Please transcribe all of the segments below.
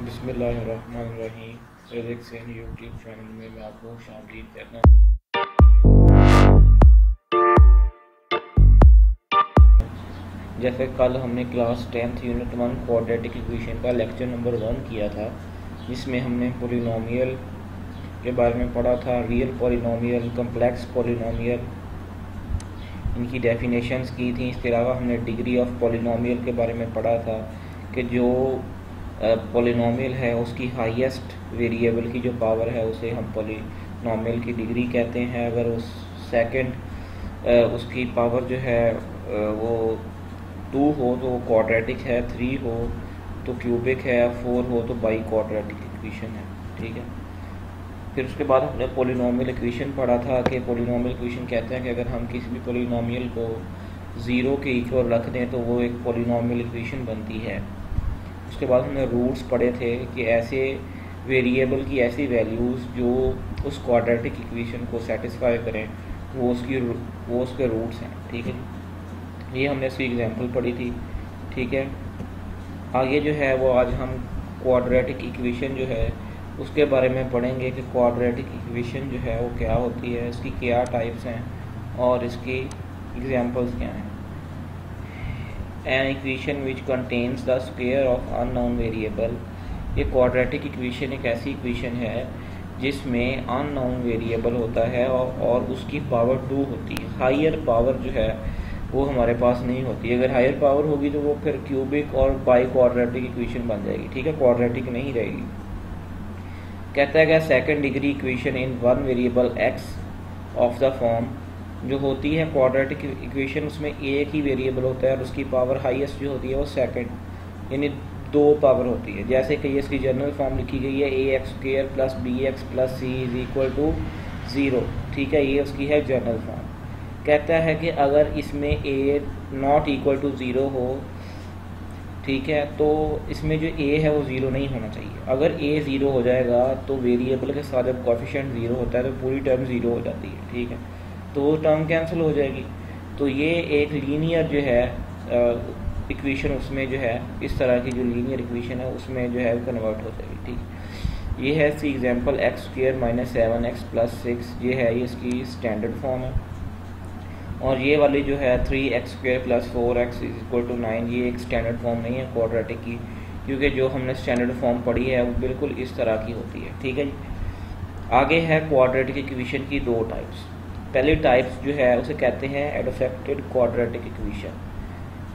बिस्मिल्लाहिर्रहमानिर्रहीम। Physics in YouTube channel में मैं आपको खुशामदीद कहता हूँ। जैसे कल हमने class 10th unit 1 quadratic equation का लेक्चर नंबर 1 किया था, जिसमें हमने पॉलिनोमियल के बारे में पढ़ा था, रियल पॉलिनोमियल, कम्प्लेक्स पॉलिनोमियल, इनकी डेफिनेशंस की थी। इसके अलावा हमने डिग्री ऑफ पॉलिनोमियल के बारे में पढ़ा था कि जो पॉलिनोमियल है उसकी हाईएस्ट वेरिएबल की जो पावर है उसे हम पॉलिनोमियल की डिग्री कहते हैं। अगर उस सेकंड उसकी पावर जो है वो 2 हो तो वो क्वाड्रेटिक है, 3 हो तो क्यूबिक है, 4 हो तो बाई क्वाड्रेटिक इक्वेशन है। ठीक है। फिर उसके बाद हमने पॉलिनोमियल इक्वेशन पढ़ा था कि पॉलिनोमियल इक्वेशन कहते हैं कि अगर हम किसी भी पॉलिनोमियल को 0 के इक्वल रख दें तो वो एक पॉलिनोमियल इक्वेशन बनती है। उसके बाद हमने रूट्स पढ़े थे कि ऐसे वेरिएबल की ऐसी वैल्यूज़ जो उस क्वाड्रेटिक इक्वेशन को सेटिस्फाई करें वो उसके रूट्स हैं। ठीक है, ये हमने इसकी एग्जांपल पढ़ी थी। ठीक है, आगे जो है वो आज हम क्वाड्रेटिक इक्वेशन जो है उसके बारे में पढ़ेंगे कि क्वाड्रेटिक इक्वेशन जो है वो क्या होती है, इसकी क्या टाइप्स हैं और इसकी एग्जांपल्स क्या हैं। An equation which contains the square of unknown variable. ये क्वाड्रेटिक इक्वेशन एक ऐसी इक्वेशन है जिसमें अननोन वेरिएबल होता है और उसकी पावर 2 होती है। हायर पावर जो है वो हमारे पास नहीं होती। अगर हायर पावर होगी तो वो फिर क्यूबिक और बाई क्वाड्रेटिक इक्वेशन बन जाएगी। ठीक है, क्वाड्रेटिक नहीं रहेगी। कहता है कि second degree equation in one variable x of the form, जो होती है क्वाड्रेटिक इक्वेशन उसमें एक ही वेरिएबल होता है और उसकी पावर हाईएस्ट जो होती है वो सेकंड, यानी 2 पावर होती है। जैसे कि इसकी जनरल फॉर्म लिखी गई है ax² + bx + c = 0। ठीक है, ये उसकी है जनरल फॉर्म। कहता है कि अगर इसमें a ≠ 0 हो, ठीक है, तो इसमें जो a है वो 0 नहीं होना चाहिए। अगर a 0 हो जाएगा तो वेरिएबल के साथ जब कोफिशिएंट 0 होता है तो पूरी टर्म 0 हो जाती है। ठीक है, तो वो टर्म कैंसिल हो जाएगी। तो ये एक लीनियर जो है इक्वेशन उसमें जो है इस तरह की जो लीनियर इक्वेशन है उसमें जो है कन्वर्ट हो जाएगी। ठीक, ये है इसकी एग्जांपल x² - 7x + 6। ये है ये इसकी स्टैंडर्ड फॉर्म है। और ये वाली जो है 3x² + 4x = 9, ये एक स्टैंडर्ड फॉर्म नहीं है क्वाड्रेटिक की, क्योंकि जो हमने स्टैंडर्ड फॉर्म पढ़ी है वो बिल्कुल इस तरह की होती है। ठीक है जी। आगे है क्वाड्रेटिक इक्वेशन की 2 टाइप्स। पहली टाइप्स जो है उसे कहते हैं एडिफेक्टेड क्वाड्रेटिक इक्वेशन।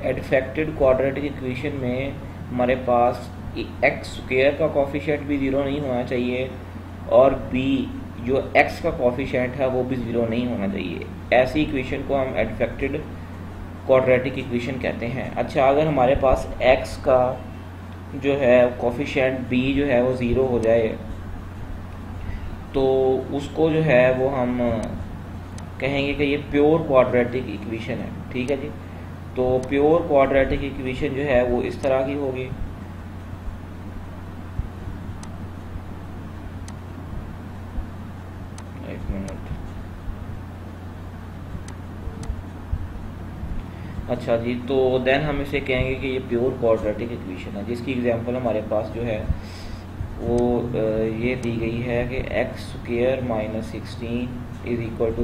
एडिफेक्टेड क्वाड्रेटिक इक्वेशन में हमारे पास x² का कोफिशिएंट भी 0 नहीं होना चाहिए और b जो x का कोफिशिएंट है वो भी 0 नहीं होना चाहिए। ऐसी इक्वेशन को हम एडिफेक्टेड क्वाड्रेटिक इक्वेशन कहते हैं। अच्छा, अगर हमारे पास x का जो है कोफिशिएंट b जो है वो 0 हो जाए तो उसको जो है वो हम कहेंगे कि ये प्योर क्वाड्रेटिक इक्वेशन है। ठीक है जी। तो प्योर क्वाड्रेटिक इक्वेशन जो है वो इस तरह की होगी। एक मिनट। अच्छा जी, तो देन हम इसे कहेंगे कि ये प्योर क्वाड्रेटिक इक्वेशन है, जिसकी एग्जांपल हमारे पास जो है वो ये दी गई है कि x² - 16 =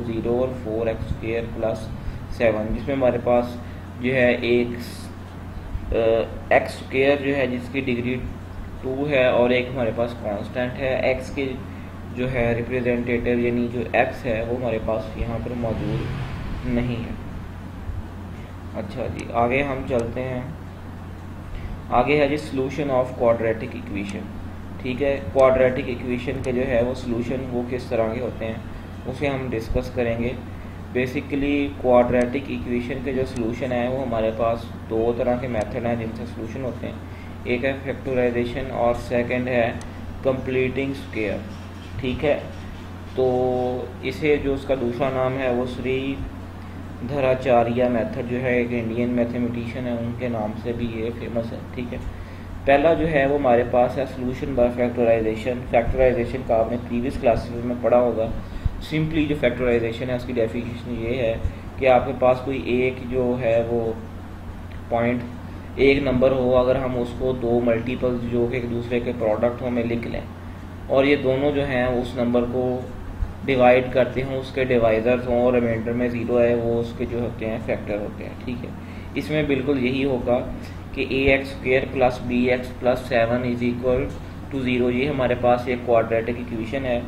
0 और 4x² + 7, जिसमें हमारे पास जो है एक x² जो है जिसकी डिग्री 2 है और एक हमारे पास कांस्टेंट है। x के जो है रिप्रेजेंटेटिव यानी जो x है वो हमारे पास यहाँ पर मौजूद नहीं है। अच्छा जी, आगे हम चलते हैं। आगे है जी सॉल्यूशन ऑफ क्वाड्रेटिक इक्वेशन। ठीक है, क्वाड्रेटिक इक्वेशन के जो है वो सॉल्यूशन वो किस तरह के होते हैं उसे हम डिस्कस करेंगे। बेसिकली क्वाड्रेटिक इक्वेशन के जो सॉल्यूशन है वो हमारे पास 2 तरह के मेथड हैं जिनसे सॉल्यूशन होते हैं। एक है फैक्टराइजेशन और सेकंड है कंप्लीटिंग स्क्वायर। ठीक है, तो इसे जो उसका दूसरा नाम है वो श्रीधराचार्य मेथड जो है एक इंडियन मैथमेटिशियन है, उनके नाम से भी ये फेमस है। ठीक है, पहला जो है वो हमारे पास है सॉल्यूशन बाय फैक्टराइजेशन। फैक्टराइजेशन का आपने प्रीवियस क्लासेस में पढ़ा होगा। सिंपली जो फैक्टराइजेशन है उसकी डेफिनेशन ये है कि आपके पास कोई एक जो है वो पॉइंट एक नंबर हो, अगर हम उसको दो मल्टीपल्स जो कि एक दूसरे के प्रोडक्ट हो में लिख लें और ये दोनों जो हैं उस नंबर को डिवाइड करते हैं, उसके डिवाइज़र्स हों और रिमाइंडर में ज़ीरो है, वो उसके जो होते हैं फैक्टर होते हैं। ठीक है, इसमें बिल्कुल यही होगा कि ax² plus bx plus 7 is equal to 0। ये हमारे पास एक क्वाड्रेटिक इक्वेशन है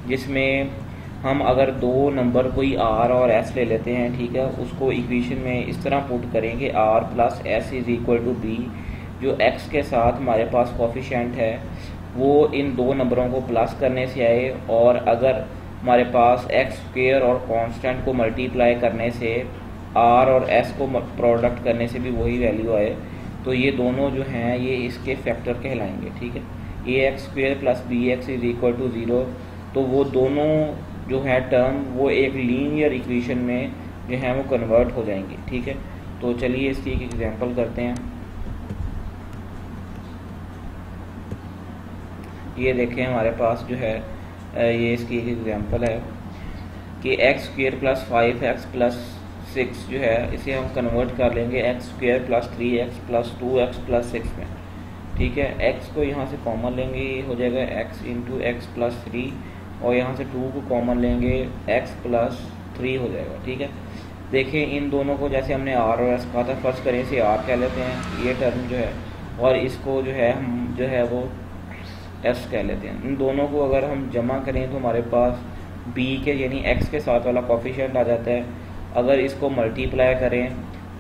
जिसमें हम अगर दो नंबर कोई r और s ले लेते हैं, ठीक है, उसको इक्वेशन में इस तरह पुट करेंगे r plus s is equal to b। जो x के साथ हमारे पास कोफिशिएंट है वो इन दो नंबरों को प्लस करने से आए, और अगर हमारे पास x² और कांस्टेंट को मल्टीप्लाई करने से r और s को प्रोडक्ट करने से भी वही वैल्यू आए, तो ये दोनों जो हैं ये इसके फैक्टर कहलाएंगे। ठीक है, ax² plus bx is equal to 0। तो वो दोनों जो है टर्म वो एक लीनियर इक्वेशन में जो है वो कन्वर्ट हो जाएंगे। ठीक है, तो चलिए इसकी एक एग्जांपल करते हैं। ये देखें हमारे पास जो है ये इसकी एक एग्जांपल है कि x² प्लस 5x प्लस 6 जो है इसे हम कन्वर्ट कर लेंगे x² plus 3x plus 2x plus 6 में। ठीक है, x को यहाँ से कॉमन लेंगे, ये हो जाएगा x इंटू एक्स प्लस 3, और यहाँ से 2 को कॉमन लेंगे x प्लस 3 हो जाएगा। ठीक है, देखिए इन दोनों को जैसे हमने r और s कहा था, फर्स्ट करें इसे r कह लेते हैं ये टर्म जो है, और इसको जो है हम जो है वो s कह लेते हैं। इन दोनों को अगर हम जमा करें तो हमारे पास b के यानी x के साथ वाला कोफिशिएंट आ जाता है। अगर इसको मल्टीप्लाई करें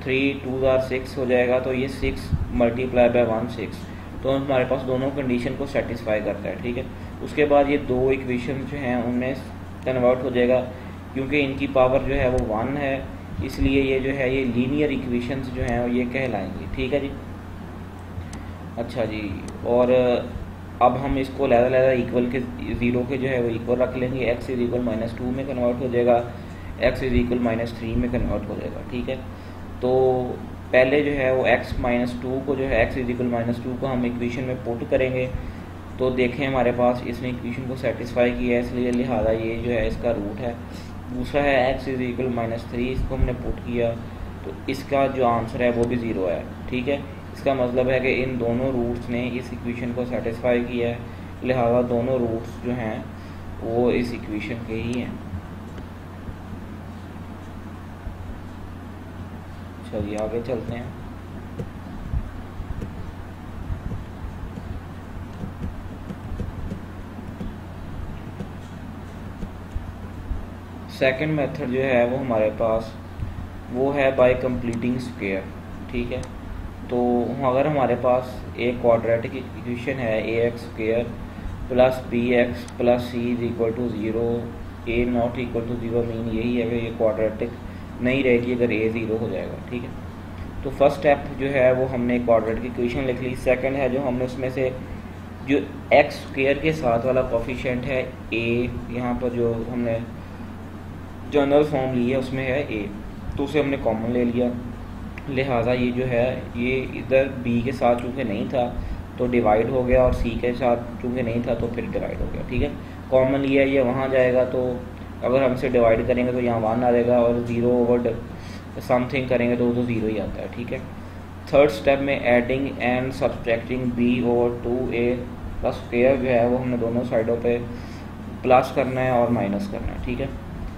3 2 6 हो जाएगा, तो ये 6 मल्टीप्लाई बाय 1 6, तो हमारे पास दोनों कंडीशन को सेटिस्फाई करता है। ठीक है, उसके बाद ये दो इक्वेशन जो हैं उनमें कन्वर्ट हो जाएगा, क्योंकि इनकी पावर जो है वो 1 है, इसलिए ये जो है ये लीनियर इक्वेशंस जो हैं ये कहलाएंगे। ठीक है जी, अच्छा जी, और अब हम इसको लहदा इक्वल के 0 के जो है वो इक्वल रख लेंगे। x इज इक्वल -2 में कन्वर्ट हो जाएगा, x इज इक्वल -3 में कन्वर्ट हो जाएगा। ठीक है, तो पहले जो है वो x -2 को जो है x इज इक्वल -2 को हम इक्वेशन में पुट करेंगे, तो देखें हमारे पास इसने इक्वेशन को सेटिस्फाई किया है, इसलिए लिहाजा ये जो है इसका रूट है। दूसरा है x इज इक्वल -3, इसको हमने पुट किया तो इसका जो आंसर है वो भी 0 है। ठीक है, इसका मतलब है कि इन दोनों रूट्स ने इस इक्वेशन को सेटिस्फाई किया है, लिहाजा दोनों रूट्स जो हैं वो इस इक्वेशन के ही हैं। चलिए आगे चलते हैं। सेकंड मेथड जो है वो हमारे पास वो है बाय कंप्लीटिंग स्क्वायर। ठीक है, तो अगर हमारे पास एक क्वाड्रेटिक इक्वेशन है ax² plus bx plus c is equal to 0, a not equal to 0 mean यही है कि ये क्वाड्रेटिक नहीं रहेगी अगर a 0 हो जाएगा। ठीक है, तो फर्स्ट स्टेप जो है वो हमने क्वाड्रेटिक इक्वेशन लिख ली। सेकंड है जो हमने उसमें से जो x² के साथ वाला कोफिशिएंट है a, यहाँ पर जो हमने जनरल फॉर्म ली है उसमें है a, तो उसे हमने कॉमन ले लिया, लिहाजा ये जो है ये इधर b के साथ चूँकि नहीं था तो डिवाइड हो गया, और c के साथ चूँकि नहीं था तो फिर डिवाइड हो गया। ठीक है, कॉमन लिया ये वहाँ जाएगा, तो अगर हम इसे डिवाइड करेंगे तो यहाँ 1 आ जाएगा, और 0 ओवर समथिंग करेंगे तो वो तो 0 ही आता है। ठीक है, थर्ड स्टेप में adding and subtracting b over 2a plus square जो है वो हमने दोनों साइडों पे प्लस करना है और माइनस करना है। ठीक है,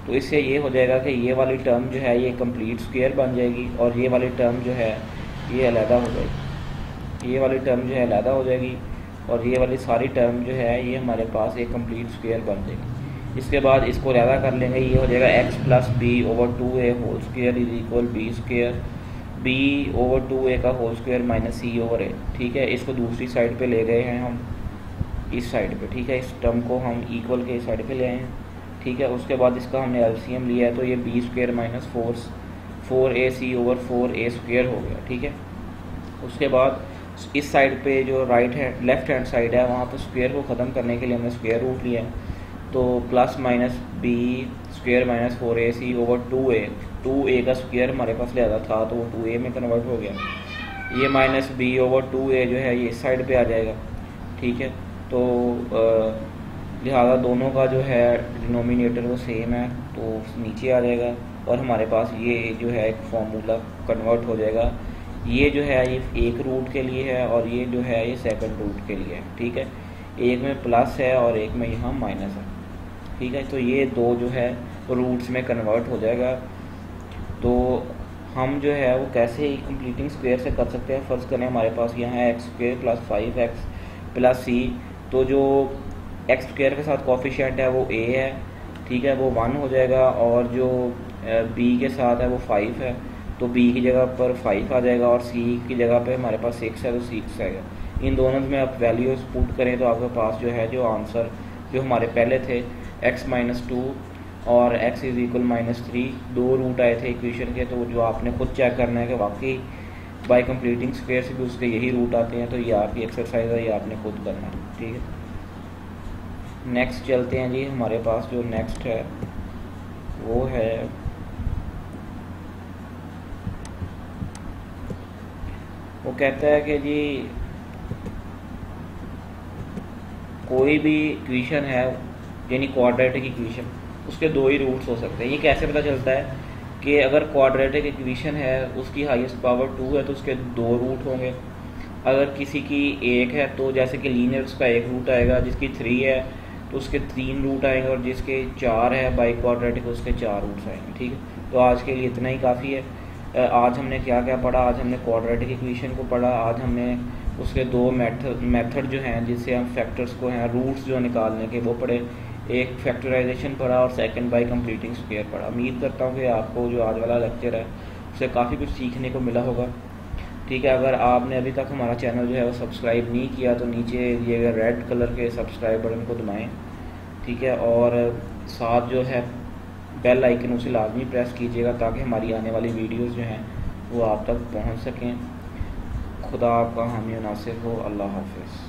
तो इससे ये हो जाएगा कि ये वाली टर्म जो है ये कंप्लीट स्क्वायर बन जाएगी, और ये वाली टर्म जो है ये अलहदा हो जाएगी, ये वाली टर्म जो है अलहदा हो जाएगी, और ये वाली सारी टर्म जो है ये हमारे पास एक कंप्लीट स्क्वायर बन जाएगी। इसके बाद इसको अलहदा कर लेंगे, ये हो जाएगा x plus b over 2a whole square is equal b² b over 2a का whole square minus c over a। ठीक है, इसको दूसरी साइड पे ले गए हैं हम इस साइड पे। ठीक है, इस टर्म को हम इक्वल के साइड पे ले आए हैं। ठीक है, उसके बाद इसका हमने एलसीएम लिया है, तो ये b² minus 4ac over 4a² हो गया। ठीक है, उसके बाद इस साइड पे जो लेफ्ट हैंड साइड है वहाँ पे स्क्वायर को ख़त्म करने के लिए हमने स्क्वायर रूट लिया है, तो plus minus b² minus 4ac over 2a का स्क्वायर हमारे पास लिया था तो वो 2a में कन्वर्ट हो गया। ये माइनस b ओवर 2a जो है ये इस साइड पे आ जाएगा। ठीक है, तो लिहाजा दोनों का जो है डिनोमिनेटर वो सेम है तो नीचे आ जाएगा, और हमारे पास ये जो है एक फार्मूला कन्वर्ट हो जाएगा ये जो है ये एक रूट के लिए है और ये जो है ये सेकंड रूट के लिए है, ठीक है। एक में प्लस है और एक में यहाँ माइनस है, ठीक है। तो ये दो जो है रूट्स में कन्वर्ट हो जाएगा। तो हम जो है वो कैसे कंप्लीटिंग स्क्वायर से कर सकते हैं। फ़र्ज़ करें हमारे पास यहाँ है x square plus 5x plus C, तो जो एक्स स्क्वायर के साथ कोफिशिएंट है वो a है, ठीक है, वो 1 हो जाएगा, और जो b के साथ है वो 5 है, तो b की जगह पर 5 आ जाएगा, और c की जगह पे हमारे पास 6 है तो 6 आएगा। इन दोनों में आप वैल्यूज पुट करें तो आपके पास जो है जो आंसर जो हमारे पहले थे x-2 और x = -3, दो रूट आए थे इक्वेशन के, तो जो आपने खुद चेक करना है कि वाकई बाय कंप्लीटिंग स्क्वायर से भी उसके यही रूट आते हैं। तो ये आपकी एक्सरसाइज है, ये आपने खुद करना है, ठीक है। नेक्स्ट चलते हैं जी। हमारे पास जो नेक्स्ट है वो है वो कहता है कि जी कोई भी इक्वेशन है यानी क्वाड्रेटिक इक्वेशन, उसके दो ही रूट्स हो सकते हैं। ये कैसे पता चलता है कि अगर क्वाड्रेटिक इक्वेशन है उसकी हाईएस्ट पावर 2 है तो उसके दो रूट होंगे। अगर किसी की एक है तो जैसे कि लीनियर उसका एक रूट आएगा, जिसकी 3 है तो उसके 3 रूट आएंगे, और जिसके 4 है बाई क्वाड्रेटिक उसके 4 रूट्स आएंगे, ठीक है। तो आज के लिए इतना ही काफ़ी है। आज हमने क्या क्या पढ़ा। आज हमने क्वाड्रेटिक इक्वेशन को पढ़ा। आज हमने उसके दो मेथड जो हैं जिससे हम फैक्टर्स को हैं रूट्स जो निकालने के वो पढ़े। एक फैक्टराइजेशन पढ़ा और सेकंड बाय कंप्लीटिंग स्क्वायर पढ़ा। उम्मीद करता हूँ कि आपको जो आज वाला लेक्चर है उससे काफ़ी कुछ सीखने को मिला होगा, ठीक है। अगर आपने अभी तक हमारा चैनल जो है वो सब्सक्राइब नहीं किया तो नीचे ये रेड कलर के सब्सक्राइब बटन को दबाएं, ठीक है, और साथ जो है बेल आइकन उसे लाजमी प्रेस कीजिएगा ताकि हमारी आने वाली वीडियोस जो हैं वो आप तक पहुंच सकें। खुदा आपका हामी नासिर हो। अल्लाह हाफिज़।